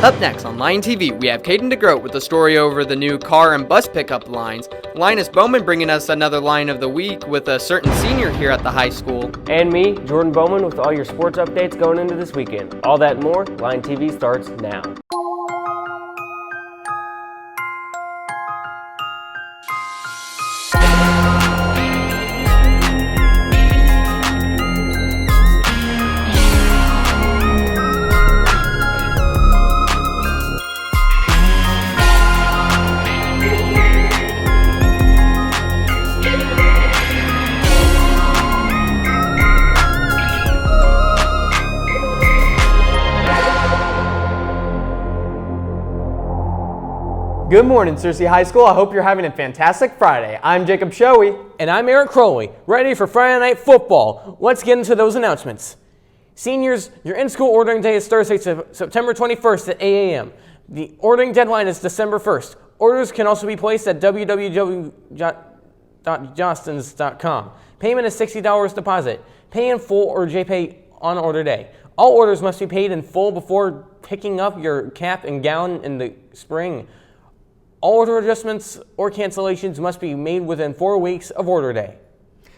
Up next on Line TV, we have Caden DeGroat with a story over the new car and bus pickup lines, Linus Bowman bringing us another line of the week with a certain senior here at the high school, and me, Jordan Bowman, with all your sports updates going into this weekend. All that and more, Line TV starts now. Good morning, Searcy High School. I hope you're having a fantastic Friday. I'm Jacob Shoei. And I'm Eric Crowley, ready for Friday Night Football. Let's get into those announcements. Seniors, your in-school ordering day is Thursday, September 21st at 8 a.m. The ordering deadline is December 1st. Orders can also be placed at www.johnsons.com. Payment is $60 deposit. Pay in full or JPay on order day. All orders must be paid in full before picking up your cap and gown in the spring. All order adjustments or cancellations must be made within 4 weeks of order day.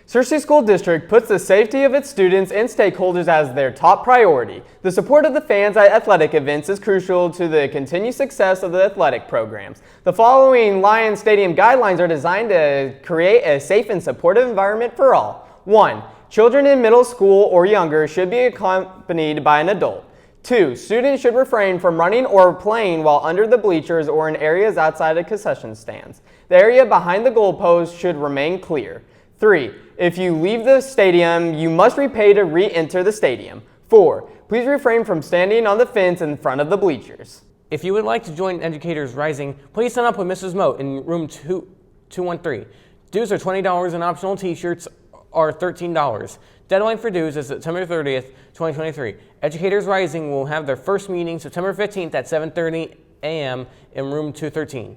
Searcy School District puts the safety of its students and stakeholders as their top priority. The support of the fans at athletic events is crucial to the continued success of the athletic programs. The following Lions Stadium guidelines are designed to create a safe and supportive environment for all. 1. Children in middle school or younger should be accompanied by an adult. 2. Students should refrain from running or playing while under the bleachers or in areas outside of concession stands. The area behind the goalpost should remain clear. 3. If you leave the stadium, you must repay to re-enter the stadium. 4. Please refrain from standing on the fence in front of the bleachers. If you would like to join Educators Rising, please sign up with Mrs. Moat in room 213. Dues are $20 and optional t-shirts are $13. Deadline for dues is September 30th, 2023. Educators Rising will have their first meeting September 15th at 7:30 a.m. in room 213.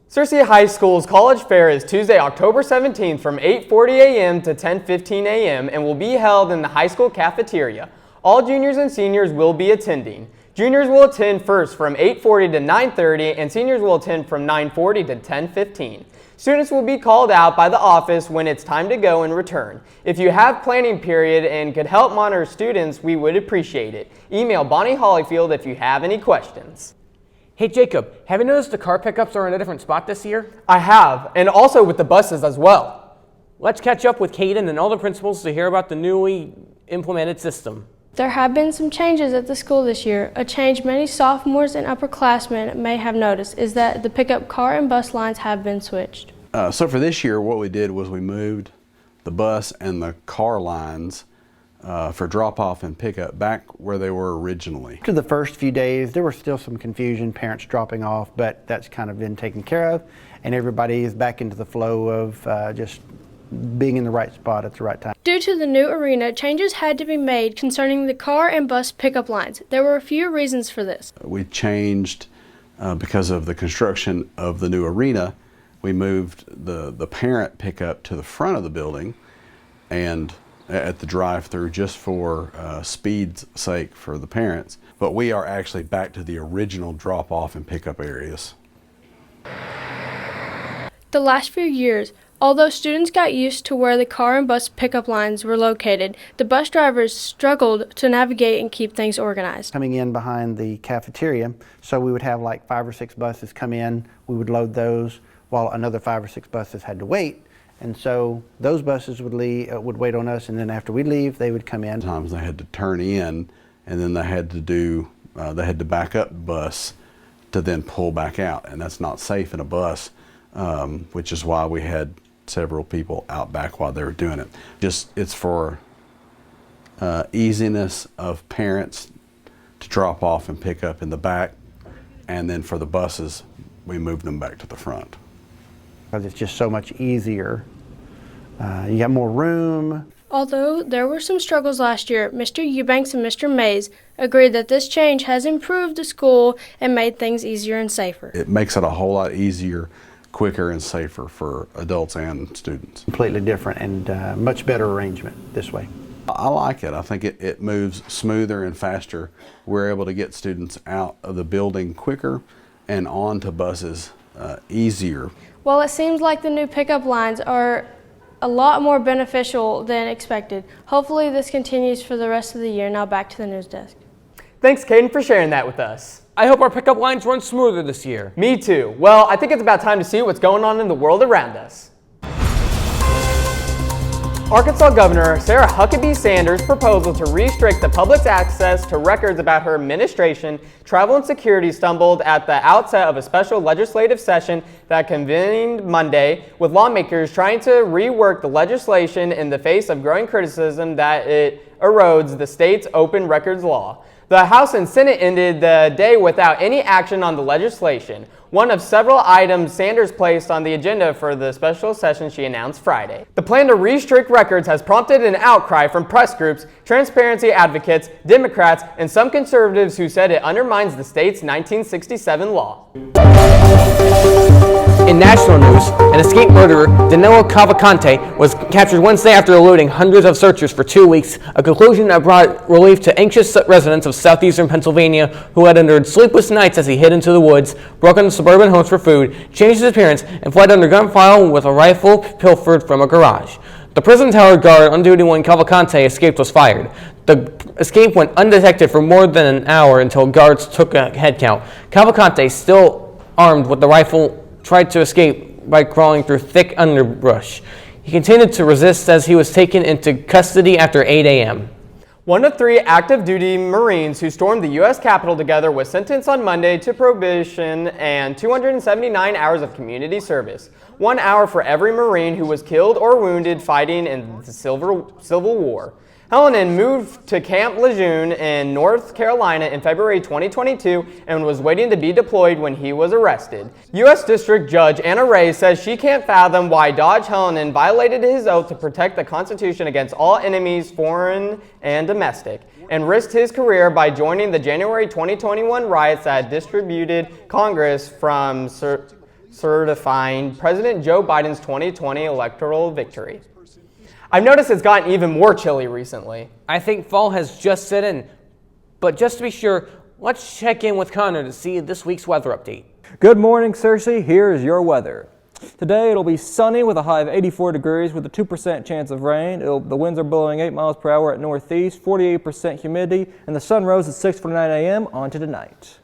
Searcy High School's College Fair is Tuesday, October 17th from 8:40 a.m. to 10:15 a.m. and will be held in the high school cafeteria. All juniors and seniors will be attending. Juniors will attend first from 8:40 to 9:30 and seniors will attend from 9:40 to 10:15. Students will be called out by the office when it's time to go and return. If you have planning period and could help monitor students, we would appreciate it. Email Bonnie Hollyfield if you have any questions. Hey Jacob, have you noticed the car pickups are in a different spot this year? I have, and also with the buses as well. Let's catch up with Caden and all the principals to hear about the newly implemented system. There have been some changes at the school this year. A change many sophomores and upperclassmen may have noticed is that the pickup car and bus lines have been switched. So for this year, what we did was we moved the bus and the car lines for drop-off and pickup back where they were originally. After the first few days, there was still some confusion, parents dropping off, but that's kind of been taken care of, and everybody is back into the flow of just being in the right spot at the right time. Due to the new arena, changes had to be made concerning the car and bus pickup lines. There were a few reasons for this. We changed, because of the construction of the new arena, we moved the parent pickup to the front of the building and at the drive-through just for speed's sake for the parents. But we are actually back to the original drop-off and pickup areas. The last few years, although students got used to where the car and bus pickup lines were located, the bus drivers struggled to navigate and keep things organized. Coming in behind the cafeteria, so we would have like 5 or 6 buses come in, we would load those while another 5 or 6 buses had to wait. And so those buses would wait on us, and then after we leave, they would come in. Sometimes they had to turn in, and then they had to back up the bus to then pull back out, and that's not safe in a bus, which is why we had several people out back while they were doing it. It's for easiness of parents to drop off and pick up in the back, and then for the buses, we moved them back to the front. Because it's just so much easier. You got more room. Although there were some struggles last year, Mr. Eubanks and Mr. Mays agreed that this change has improved the school and made things easier and safer. It makes it a whole lot easier, quicker, and safer for adults and students. Completely different and much better arrangement this way. I like it. I think it moves smoother and faster. We're able to get students out of the building quicker and onto buses easier. Well, it seems like the new pickup lines are a lot more beneficial than expected. Hopefully this continues for the rest of the year. Now back to the news desk. Thanks, Caden, for sharing that with us. I hope our pickup lines run smoother this year. Me too. Well, I think it's about time to see what's going on in the world around us. Arkansas Governor Sarah Huckabee Sanders' proposal to restrict the public's access to records about her administration, travel, and security stumbled at the outset of a special legislative session that convened Monday, with lawmakers trying to rework the legislation in the face of growing criticism that it erodes the state's open records law. The House and Senate ended the day without any action on the legislation, one of several items Sanders placed on the agenda for the special session she announced Friday. The plan to restrict records has prompted an outcry from press groups, transparency advocates, Democrats, and some conservatives who said it undermines the state's 1967 law. In national news, an escaped murderer, Danilo Cavalcante, was captured Wednesday after eluding hundreds of searchers for 2 weeks, a conclusion that brought relief to anxious residents of southeastern Pennsylvania who had endured sleepless nights as he hid into the woods, broke into suburban homes for food, changed his appearance, and fled under gunfire with a rifle pilfered from a garage. The prison tower guard on duty when Cavalcante escaped was fired. The escape went undetected for more than an hour until guards took a head count. Cavalcante, still armed with the rifle, tried to escape by crawling through thick underbrush. He continued to resist as he was taken into custody after 8 a.m. One of 3 active duty Marines who stormed the U.S. Capitol together was sentenced on Monday to probation and 279 hours of community service, 1 hour for every Marine who was killed or wounded fighting in the Civil War. Hallinan moved to Camp Lejeune in North Carolina in February 2022 and was waiting to be deployed when he was arrested. U.S. District Judge Anna Ray says she can't fathom why Dodge Hallinan violated his oath to protect the Constitution against all enemies, foreign and domestic, and risked his career by joining the January 2021 riots that disrupted Congress from certifying President Joe Biden's 2020 electoral victory. I've noticed it's gotten even more chilly recently. I think fall has just set in, but just to be sure, let's check in with Connor to see this week's weather update. Good morning, Cersei. Here is your weather. Today it'll be sunny with a high of 84 degrees with a 2% chance of rain. The winds are blowing 8 miles per hour at northeast, 48% humidity, and the sun rose at 6:49 a.m. on to tonight.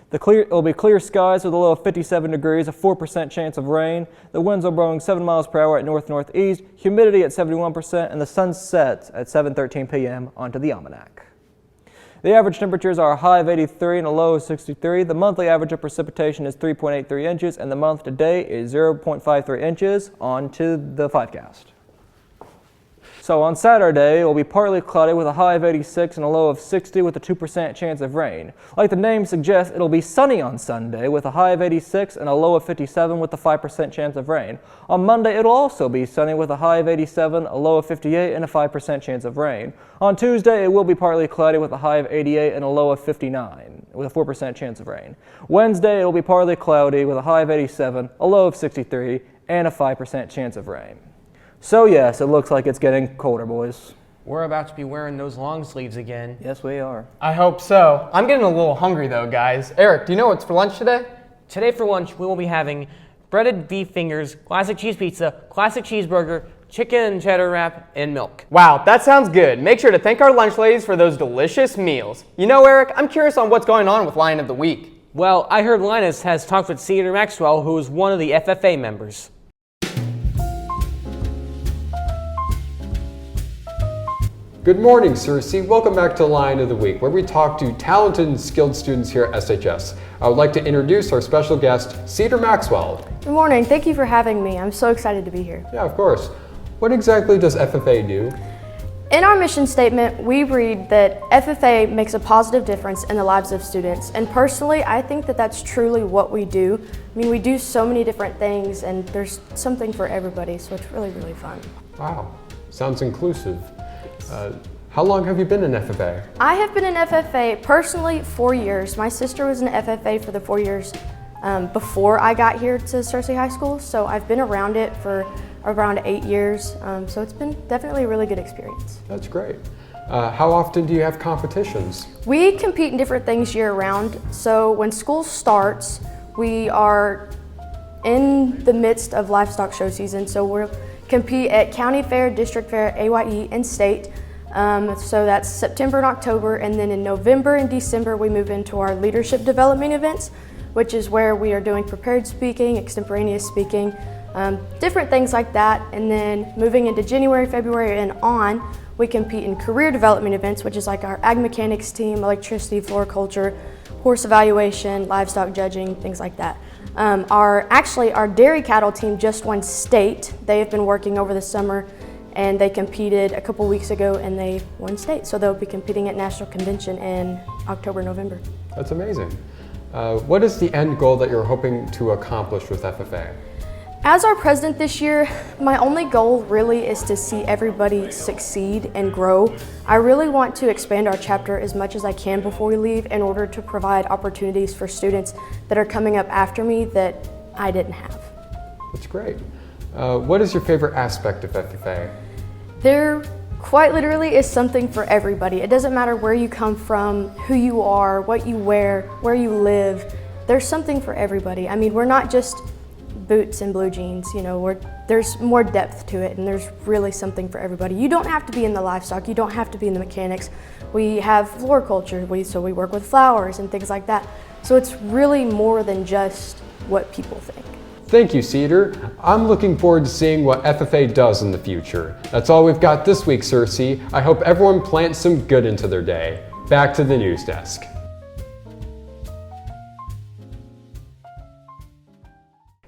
It'll be clear skies with a low of 57 degrees, a 4% chance of rain. The winds are blowing 7 miles per hour at north-northeast, humidity at 71%, and the sun sets at 7:13 p.m. onto the almanac. The average temperatures are a high of 83 and a low of 63. The monthly average of precipitation is 3.83 inches, and the month to date is 0.53 inches onto the 5cast. So on Saturday, it will be partly cloudy with a high of 86 and a low of 60 with a 2% chance of rain. Like the name suggests, it'll be sunny on Sunday with a high of 86 and a low of 57 with a 5% chance of rain. On Monday, it'll also be sunny with a high of 87, a low of 58, and a 5% chance of rain. On Tuesday, it will be partly cloudy with a high of 88 and a low of 59 with a 4% chance of rain. Wednesday, it'll be partly cloudy with a high of 87, a low of 63, and a 5% chance of rain. So yes, it looks like it's getting colder, boys. We're about to be wearing those long sleeves again. Yes, we are. I hope so. I'm getting a little hungry though, guys. Eric, do you know what's for lunch today? Today for lunch, we will be having breaded beef fingers, classic cheese pizza, classic cheeseburger, chicken and cheddar wrap, and milk. Wow, that sounds good. Make sure to thank our lunch ladies for those delicious meals. You know, Eric, I'm curious on what's going on with Lion of the Week. Well, I heard Linus has talked with Cedar Maxwell, who is one of the FFA members. Good morning, Cersei. Welcome back to Lion of the Week, where we talk to talented and skilled students here at SHS. I would like to introduce our special guest, Cedar Maxwell. Good morning. Thank you for having me. I'm so excited to be here. Yeah, of course. What exactly does FFA do? In our mission statement, we read that FFA makes a positive difference in the lives of students. And personally, I think that that's truly what we do. I mean, we do so many different things and there's something for everybody, so it's really, really fun. Wow, sounds inclusive. How long have you been in FFA? I have been in FFA personally 4 years. My sister was in FFA for the 4 years before I got here to Searcy High School, so I've been around it for around 8 years, so it's been definitely a really good experience. That's great. How often do you have competitions? We compete in different things year-round, so when school starts, we are in the midst of livestock show season, so we'll compete at county fair, district fair, AYE, and state. So that's September and October, and then in November and December we move into our leadership development events, which is where we are doing prepared speaking, extemporaneous speaking, different things like that. And then moving into January, February, and on, we compete in career development events, which is like our ag mechanics team, electricity, floriculture, horse evaluation, livestock judging, things like that. Our dairy cattle team just won state. They have been working over the summer, and they competed a couple weeks ago and they won state. So they'll be competing at National Convention in October, November. That's amazing. What is the end goal that you're hoping to accomplish with FFA? As our president this year, my only goal really is to see everybody succeed and grow. I really want to expand our chapter as much as I can before we leave in order to provide opportunities for students that are coming up after me that I didn't have. That's great. What is your favorite aspect of FFA? There quite literally is something for everybody. It doesn't matter where you come from, who you are, what you wear, where you live. There's something for everybody. I mean, we're not just boots and blue jeans, you know, there's more depth to it, and there's really something for everybody. You don't have to be in the livestock, you don't have to be in the mechanics. We have floriculture, so we work with flowers and things like that. So it's really more than just what people think. Thank you, Cedar. I'm looking forward to seeing what FFA does in the future. That's all we've got this week, Cersei. I hope everyone plants some good into their day. Back to the news desk.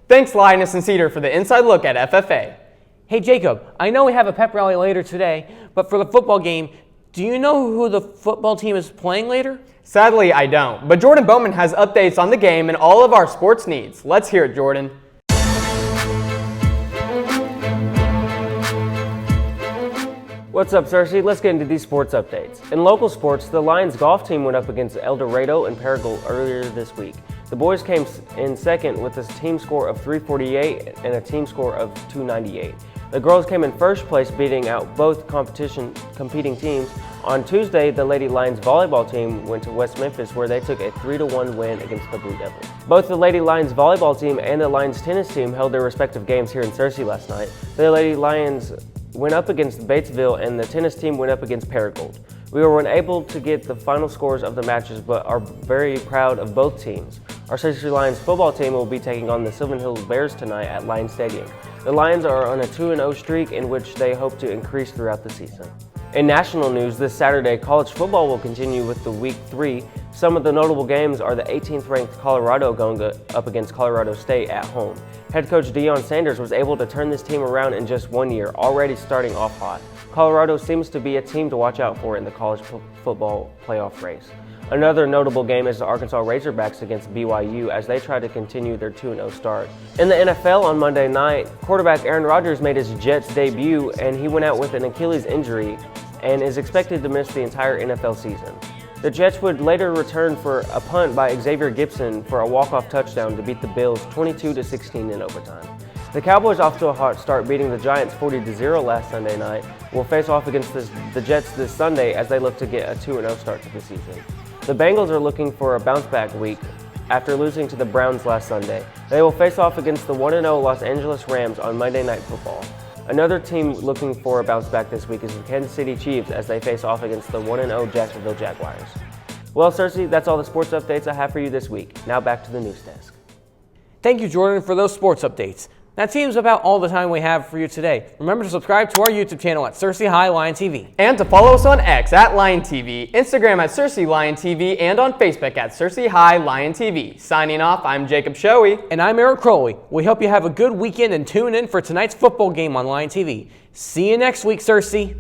Thanks, Linus and Cedar, for the inside look at FFA. Hey Jacob, I know we have a pep rally later today, but for the football game, do you know who the football team is playing later? Sadly, I don't, but Jordan Bowman has updates on the game and all of our sports needs. Let's hear it, Jordan. What's up, Cersei? Let's get into these sports updates. In local sports, the Lions golf team went up against El Dorado and Paragould earlier this week. The boys came in second with a team score of 348 and a team score of 298. The girls came in first place, beating out both competing teams. On Tuesday, the Lady Lions volleyball team went to West Memphis, where they took a 3-1 win against the Blue Devils. Both the Lady Lions volleyball team and the Lions tennis team held their respective games here in Cersei last night. The Lady Lions went up against Batesville, and the tennis team went up against Paragould. We were unable to get the final scores of the matches, but are very proud of both teams. Our Cersei Lions football team will be taking on the Sylvan Hills Bears tonight at Lions Stadium. The Lions are on a 2-0 streak in which they hope to increase throughout the season. In national news, this Saturday, college football will continue with the Week 3. Some of the notable games are the 18th ranked Colorado going up against Colorado State at home. Head coach Deion Sanders was able to turn this team around in just 1 year, already starting off hot. Colorado seems to be a team to watch out for in the college football playoff race. Another notable game is the Arkansas Razorbacks against BYU as they try to continue their 2-0 start. In the NFL on Monday night, quarterback Aaron Rodgers made his Jets debut, and he went out with an Achilles injury and is expected to miss the entire NFL season. The Jets would later return for a punt by Xavier Gipson for a walk-off touchdown to beat the Bills 22-16 in overtime. The Cowboys, off to a hot start, beating the Giants 40-0 last Sunday night, will face off against the Jets this Sunday as they look to get a 2-0 start to the season. The Bengals are looking for a bounce-back week after losing to the Browns last Sunday. They will face off against the 1-0 Los Angeles Rams on Monday Night Football. Another team looking for a bounce-back this week is the Kansas City Chiefs as they face off against the 1-0 Jacksonville Jaguars. Well, Cersei, that's all the sports updates I have for you this week. Now back to the news desk. Thank you, Jordan, for those sports updates. That seems about all the time we have for you today. Remember to subscribe to our YouTube channel at Cersei High Lion TV. And to follow us on X at Lion TV, Instagram at Cersei Lion TV, and on Facebook at Cersei High Lion TV. Signing off, I'm Jacob Shoei. And I'm Eric Crowley. We hope you have a good weekend and tune in for tonight's football game on Lion TV. See you next week, Cersei.